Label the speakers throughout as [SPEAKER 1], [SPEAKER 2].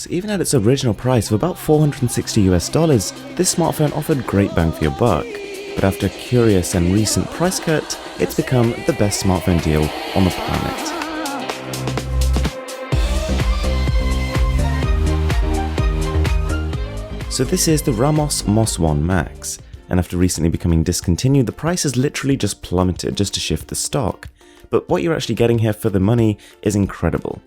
[SPEAKER 1] So even at its original price of about $460 US, this smartphone offered great bang for your buck. But after a curious and recent price cut, it's become the best smartphone deal on the planet. So this is the Mrwhosetheboss One Max, and after recently becoming discontinued, the price has literally just plummeted just to shift the stock. But what you're actually getting here for the money is incredible.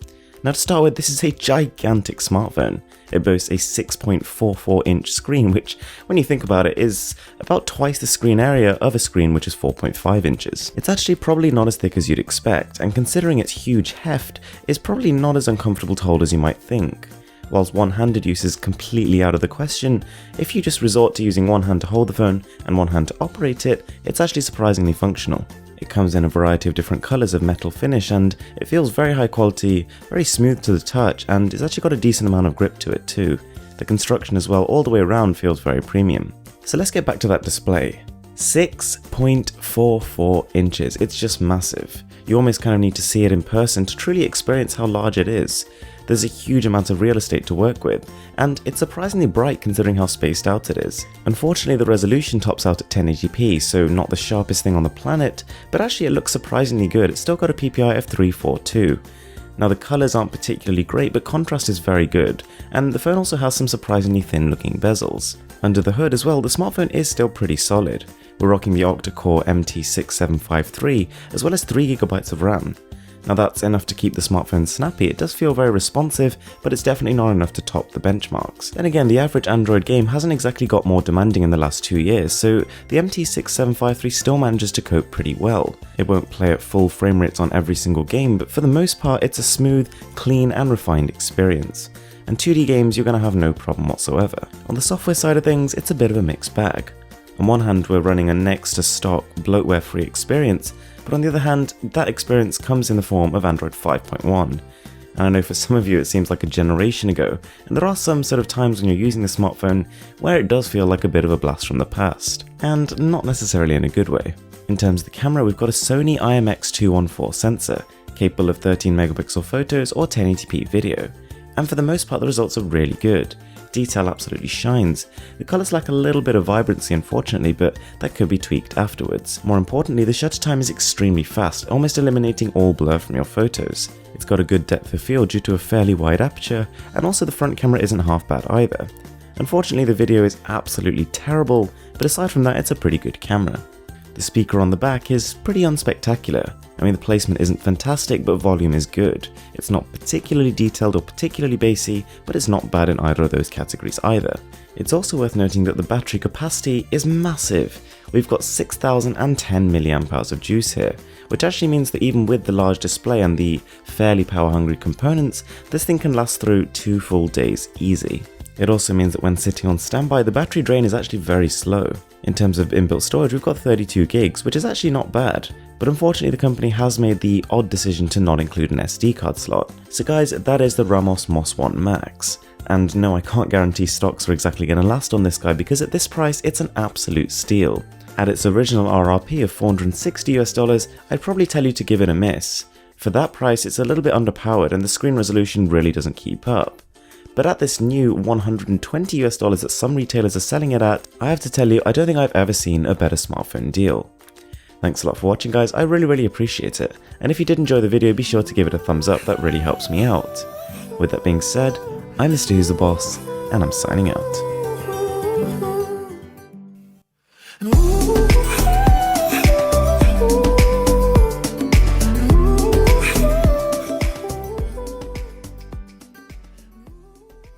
[SPEAKER 1] Now to start with, this is a gigantic smartphone. It boasts a 6.44-inch screen, which, when you think about it, is about twice the screen area of a screen which is 4.5 inches. It's actually probably not as thick as you'd expect, and considering its huge heft, is probably not as uncomfortable to hold as you might think. Whilst one-handed use is completely out of the question, if you just resort to using one hand to hold the phone and one hand to operate it, it's actually surprisingly functional. It comes in a variety of different colours of metal finish, and it feels very high quality, very smooth to the touch, and it's actually got a decent amount of grip to it too. The construction as well all the way around feels very premium. So let's get back to that display. 6.44 inches, it's just massive. You almost kind of need to see it in person to truly experience how large it is. There's a huge amount of real estate to work with, and it's surprisingly bright considering how spaced out it is. Unfortunately, the resolution tops out at 1080p, so not the sharpest thing on the planet, but actually it looks surprisingly good. It's still got a PPI of 342. Now the colours aren't particularly great, but contrast is very good, and the phone also has some surprisingly thin looking bezels. Under the hood as well, the smartphone is still pretty solid. We're rocking the octa-core MT6753, as well as 3GB of RAM. Now that's enough to keep the smartphone snappy. It does feel very responsive, but it's definitely not enough to top the benchmarks. Then again, the average Android game hasn't exactly got more demanding in the last 2 years, so the MT6753 still manages to cope pretty well. It won't play at full frame rates on every single game, but for the most part it's a smooth, clean and refined experience. And 2D games you're going to have no problem whatsoever. On the software side of things, it's a bit of a mixed bag. On one hand, we're running a next to stock, bloatware-free experience, but on the other hand, that experience comes in the form of Android 5.1. And I know for some of you it seems like a generation ago, and there are some sort of times when you're using the smartphone where it does feel like a bit of a blast from the past, and not necessarily in a good way. In terms of the camera, we've got a Sony IMX214 sensor, capable of 13 megapixel photos or 1080p video, and for the most part the results are really good. Detail absolutely shines. The colours lack a little bit of vibrancy unfortunately, but that could be tweaked afterwards. More importantly, the shutter time is extremely fast, almost eliminating all blur from your photos. It's got a good depth of field due to a fairly wide aperture, and also the front camera isn't half bad either. Unfortunately, the video is absolutely terrible, but aside from that, it's a pretty good camera. The speaker on the back is pretty unspectacular. I mean, the placement isn't fantastic, but volume is good. It's not particularly detailed or particularly bassy, but it's not bad in either of those categories either. It's also worth noting that the battery capacity is massive. We've got 6010 mAh of juice here, which actually means that even with the large display and the fairly power-hungry components, this thing can last through 2 full days easy. It also means that when sitting on standby, the battery drain is actually very slow. In terms of inbuilt storage, we've got 32 gigs, which is actually not bad. But unfortunately, the company has made the odd decision to not include an SD card slot. So guys, that is the Mrwhosetheboss One Max. And no, I can't guarantee stocks are exactly going to last on this guy, because at this price, it's an absolute steal. At its original RRP of $460 US, I'd probably tell you to give it a miss. For that price, it's a little bit underpowered and the screen resolution really doesn't keep up. But at this new $120 US that some retailers are selling it at, I have to tell you, I don't think I've ever seen a better smartphone deal. Thanks a lot for watching guys, I really appreciate it. And if you did enjoy the video, be sure to give it a thumbs up, that really helps me out. With that being said, I'm Mrwhosetheboss, and I'm signing out.